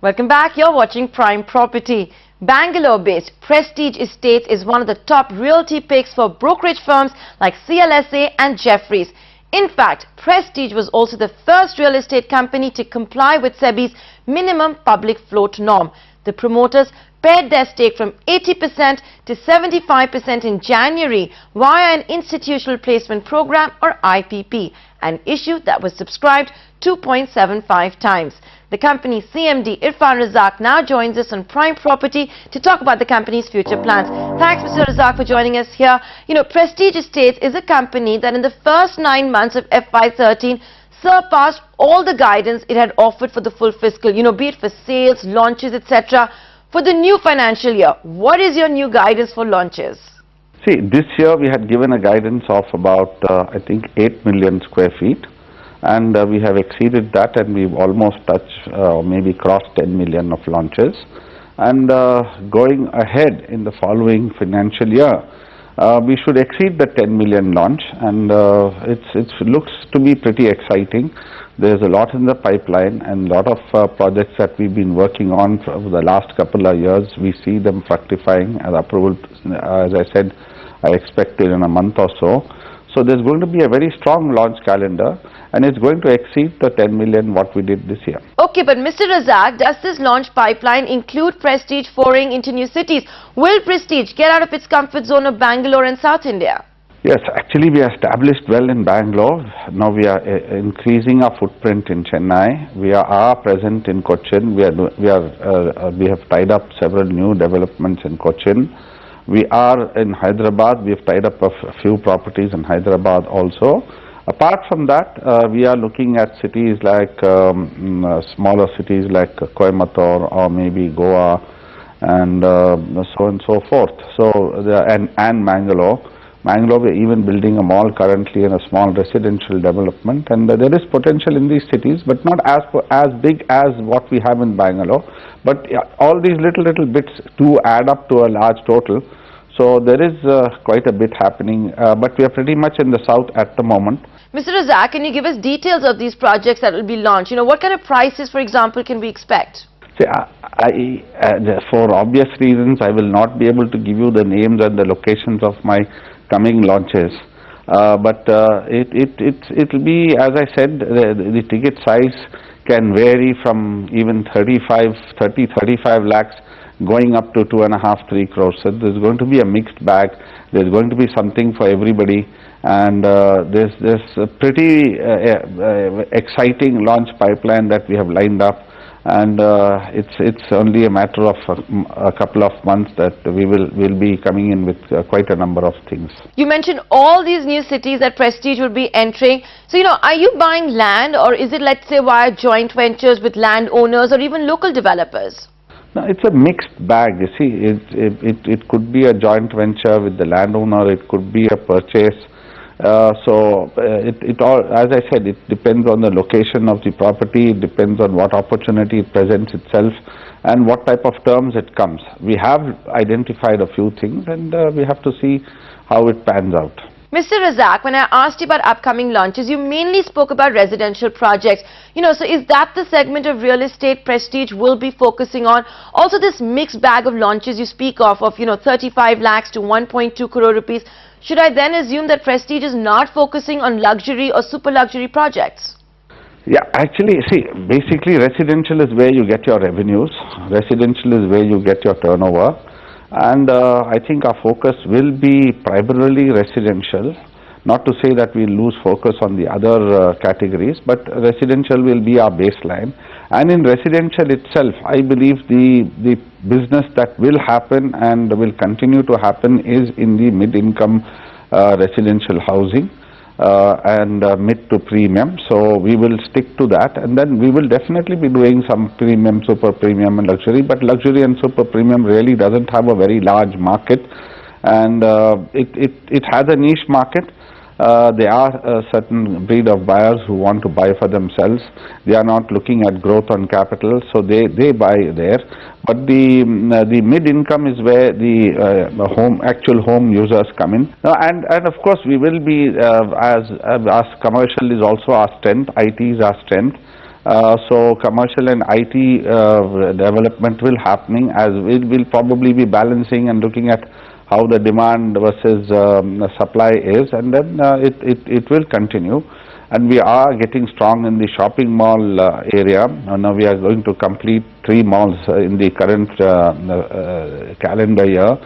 Welcome back. You're watching Prime Property. Bangalore-based Prestige Estates is one of the top realty picks for brokerage firms like CLSA and Jefferies. In fact, Prestige was also the first real estate company to comply with SEBI's minimum public float norm. The promoters pared their stake from 80% to 75% in January via an institutional placement program or IPP, an issue that was subscribed 2.75 times. The company's CMD Irfan Razack now joins us on Prime Property to talk about the company's future plans. Thanks, Mr. Razack, for joining us here. You know, Prestige Estates is a company that in the first 9 months of FY13 surpassed all the guidance it had offered for the full fiscal, be it for sales, launches, etc. For the new financial year, what is your new guidance for launches? See, this year we had given a guidance of about, I think, 8 million square feet. And we have exceeded that, and we've almost touched, maybe crossed 10 million of launches. And going ahead in the following financial year, we should exceed the 10 million launch, and it looks to be pretty exciting. There's a lot in the pipeline and a lot of projects that we've been working on for the last couple of years. We see them fructifying, and approval, as I said, I expect it in a month or so. So there's going to be a very strong launch calendar, and it's going to exceed the 10 million what we did this year. Okay, but Mr. Razack, does this launch pipeline include Prestige foraying into new cities? Will Prestige get out of its comfort zone of Bangalore and South India? Yes, actually we are established well in Bangalore. Now we are increasing our footprint in Chennai. We are present in Cochin. We have tied up several new developments in Cochin. We are in Hyderabad. We have tied up a few properties in Hyderabad also. Apart from that, we are looking at cities like smaller cities like Coimbatore or maybe Goa and so on and so forth. So and Mangalore. Mangalore, we are even building a mall currently and a small residential development, and there is potential in these cities, but not as big as what we have in Bangalore. But all these little bits do add up to a large total. So there is quite a bit happening, but we are pretty much in the south at the moment. Mr. Razack, can you give us details of these projects that will be launched? What kind of prices, for example, can we expect? See, for obvious reasons, I will not be able to give you the names and the locations of my coming launches. But it will be, as I said, the ticket size can vary from even 35 lakhs going up to 2.5-3 crores. So there's going to be a mixed bag. There's going to be something for everybody, and there's a pretty exciting launch pipeline that we have lined up. And it's only a matter of a couple of months that we'll be coming in with quite a number of things. You mentioned all these new cities that Prestige will be entering. So, are you buying land, or is it, let's say, via joint ventures with landowners or even local developers? No, it's a mixed bag. You see, it could be a joint venture with the landowner. It could be a purchase. It all, as I said, it depends on the location of the property. It depends on what opportunity it presents itself and what type of terms it comes. We have identified a few things, and we have to see how it pans out. Mr. Razack, when I asked you about upcoming launches, you mainly spoke about residential projects. So is that the segment of real estate Prestige will be focusing on? Also, this mixed bag of launches you speak of 35 lakhs to 1.2 crore rupees. Should I then assume that Prestige is not focusing on luxury or super luxury projects? Yeah, actually, see, basically residential is where you get your revenues. Residential is where you get your turnover. And I think our focus will be primarily residential. Not to say that we lose focus on the other categories, but residential will be our baseline. And in residential itself, I believe the business that will happen and will continue to happen is in the mid-income residential housing and mid to premium. So we will stick to that, and then we will definitely be doing some premium, super premium and luxury, but luxury and super premium really doesn't have a very large market, and it has a niche market. There are a certain breed of buyers who want to buy for themselves. They are not looking at growth on capital, so they buy there. But the mid-income is where the actual home users come in. And of course we will be, as commercial is also our strength, IT is our strength. So commercial and IT development will happening, as we will probably be balancing and looking at how the demand versus the supply is, and then it will continue. And we are getting strong in the shopping mall area. Now we are going to complete 3 malls in the current calendar year,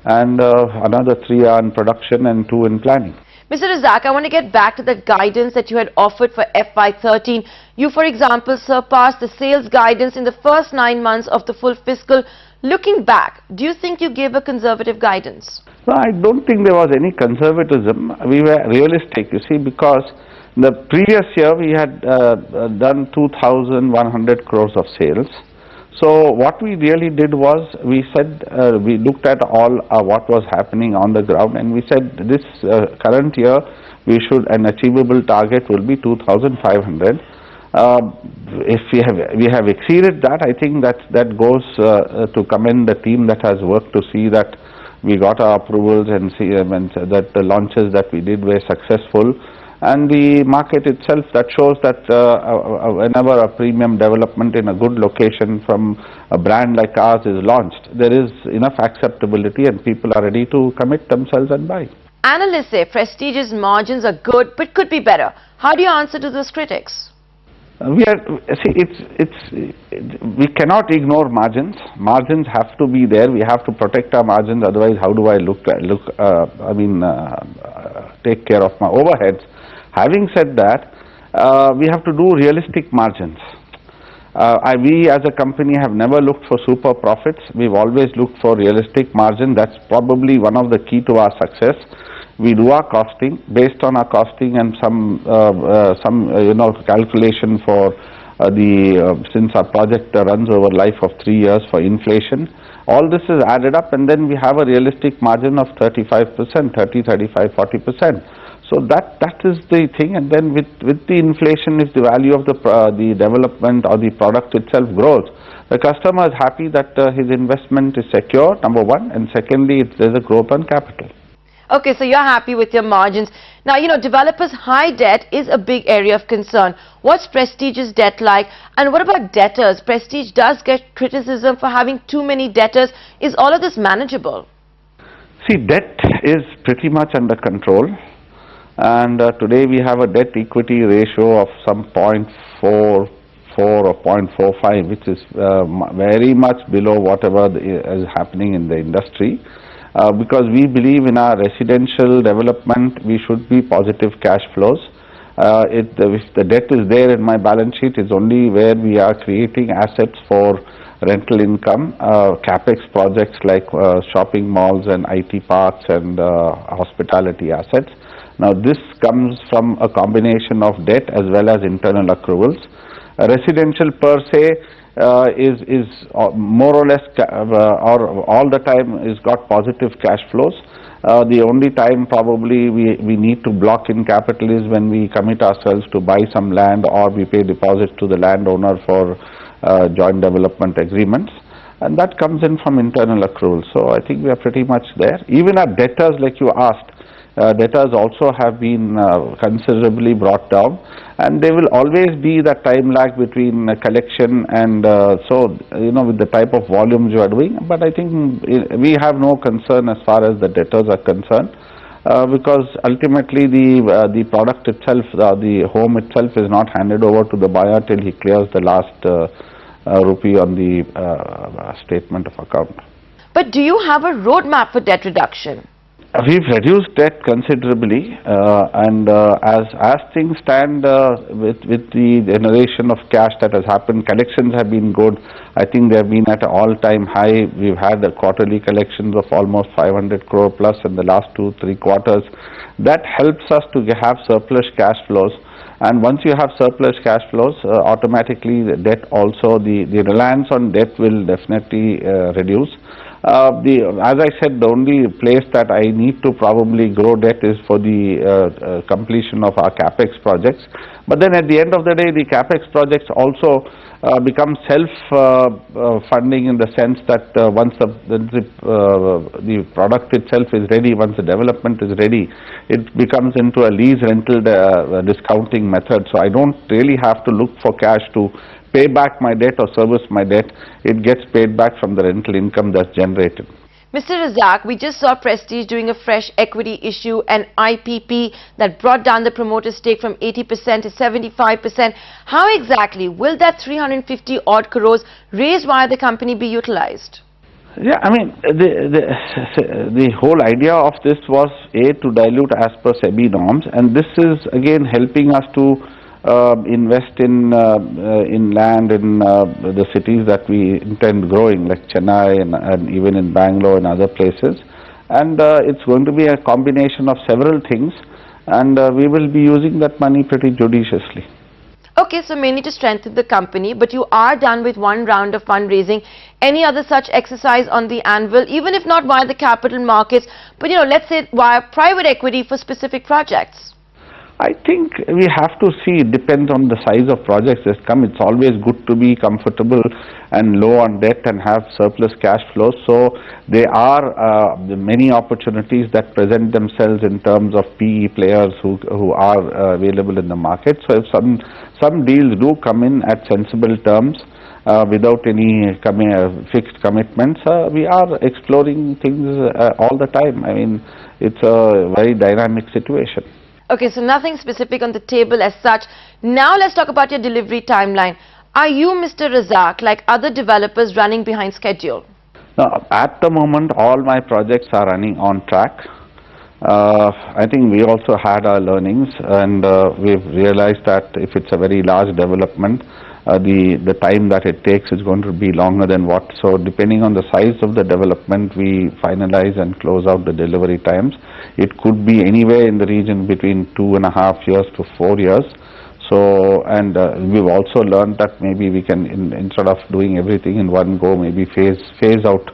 and another 3 are in production and 2 in planning. Mr. Razack, I want to get back to the guidance that you had offered for FY13. You, for example, surpassed the sales guidance in the first 9 months of the full fiscal. Looking back, do you think you gave a conservative guidance? No, I don't think there was any conservatism. We were realistic, you see, because the previous year we had done 2,100 crores of sales. So what we really did was, we said, we looked at all what was happening on the ground, and we said this current year we should, an achievable target will be 2,500. If we have exceeded that, I think that goes to commend the team that has worked to see that we got our approvals and see that the launches that we did were successful. And the market itself, that shows that whenever a premium development in a good location from a brand like ours is launched, there is enough acceptability and people are ready to commit themselves and buy. Analysts say Prestige's margins are good but could be better. How do you answer to those critics? We cannot ignore margins. Margins have to be there. We have to protect our margins. Otherwise, how do I take care of my overheads? Having said that, we have to do realistic margins. We as a company have never looked for super profits. We've always looked for realistic margin. That's probably one of the key to our success. We do our costing based on our costing and some calculation for since our project runs over life of 3 years for inflation. All this is added up, and then we have a realistic margin of 35%, 30, 35, 40%. So that is the thing. And then with the inflation, if the value of the development or the product itself grows, the customer is happy that his investment is secure, number one, and secondly, there's a growth on capital. Okay, so you're happy with your margins. Now, you know, developers' high debt is a big area of concern. What's Prestige's debt like? And what about debtors? Prestige does get criticism for having too many debtors. Is all of this manageable? See, debt is pretty much under control. And today we have a debt-equity ratio of some 0.44 or 0.45, which is very much below whatever is happening in the industry. Because we believe in our residential development, we should be positive cash flows. If the debt is there in my balance sheet, it's only where we are creating assets for rental income, capex projects like shopping malls and IT parks and hospitality assets. Now this comes from a combination of debt as well as internal accruals. Residential per se is more or less or all the time is got positive cash flows. The only time probably we need to block in capital is when we commit ourselves to buy some land or we pay deposits to the landowner for joint development agreements, and that comes in from internal accruals. So I think we are pretty much there. Even our debtors, like you asked, debtors also have been considerably brought down, and there will always be that time lag between collection and with the type of volumes you are doing. But I think we have no concern as far as the debtors are concerned, because ultimately the product itself, the home itself, is not handed over to the buyer till he clears the last rupee on the statement of account. But do you have a roadmap for debt reduction? We've reduced debt considerably, and as things stand, with the generation of cash that has happened, collections have been good. I think they have been at an all-time high. We've had the quarterly collections of almost 500 crore plus in the last 2-3 quarters. That helps us to have surplus cash flows. And once you have surplus cash flows, automatically the debt also, the reliance on debt will definitely reduce. As I said, the only place that I need to probably grow debt is for the completion of our capex projects. But then at the end of the day, the capex projects also become self-funding in the sense that once the product itself is ready, once the development is ready, it becomes into a lease rental discounting method. So I don't really have to look for cash to pay back my debt or service my debt. It gets paid back from the rental income that's generated. Mr. Razack, we just saw Prestige doing a fresh equity issue, an IPP that brought down the promoter stake from 80% to 75%. How exactly will that 350 odd crores raised via the company be utilized? Yeah, I mean, the whole idea of this was to dilute as per SEBI norms, and this is again helping us to invest in land in the cities that we intend growing, like Chennai and even in Bangalore and other places. And it's going to be a combination of several things, and we will be using that money pretty judiciously. Okay, so mainly to strengthen the company, but you are done with one round of fundraising. Any other such exercise on the anvil, even if not via the capital markets, but let's say via private equity for specific projects? I think we have to see, it depends on the size of projects that come. It's always good to be comfortable and low on debt and have surplus cash flows. So there are many opportunities that present themselves in terms of PE players who are available in the market. So if some deals do come in at sensible terms, without any fixed commitments, we are exploring things all the time. I mean, it's a very dynamic situation. Okay, so nothing specific on the table as such. Now let's talk about your delivery timeline. Are you, Mr. Razack, like other developers, running behind schedule? Now, at the moment, all my projects are running on track. I think we also had our learnings, and we've realized that if it's a very large development, the time that it takes is going to be longer than what. So depending on the size of the development, we finalize and close out the delivery times. It could be anywhere in the region between 2.5 years to 4 years. So, and we've also learned that maybe we can, instead of doing everything in one go, maybe phase out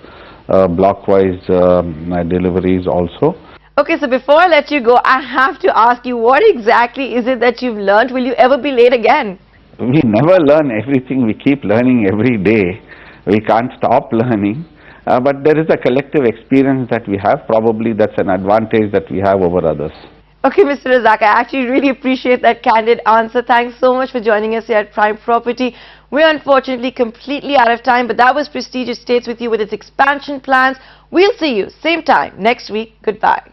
blockwise deliveries also. Okay, so before I let you go, I have to ask you, what exactly is it that you've learned? Will you ever be late again? We never learn everything. We keep learning every day. We can't stop learning. But there is a collective experience that we have. Probably that's an advantage that we have over others. Okay, Mr. Razack, I actually really appreciate that candid answer. Thanks so much for joining us here at Prime Property. We're unfortunately completely out of time, but that was Prestige Estates with you with its expansion plans. We'll see you same time next week. Goodbye.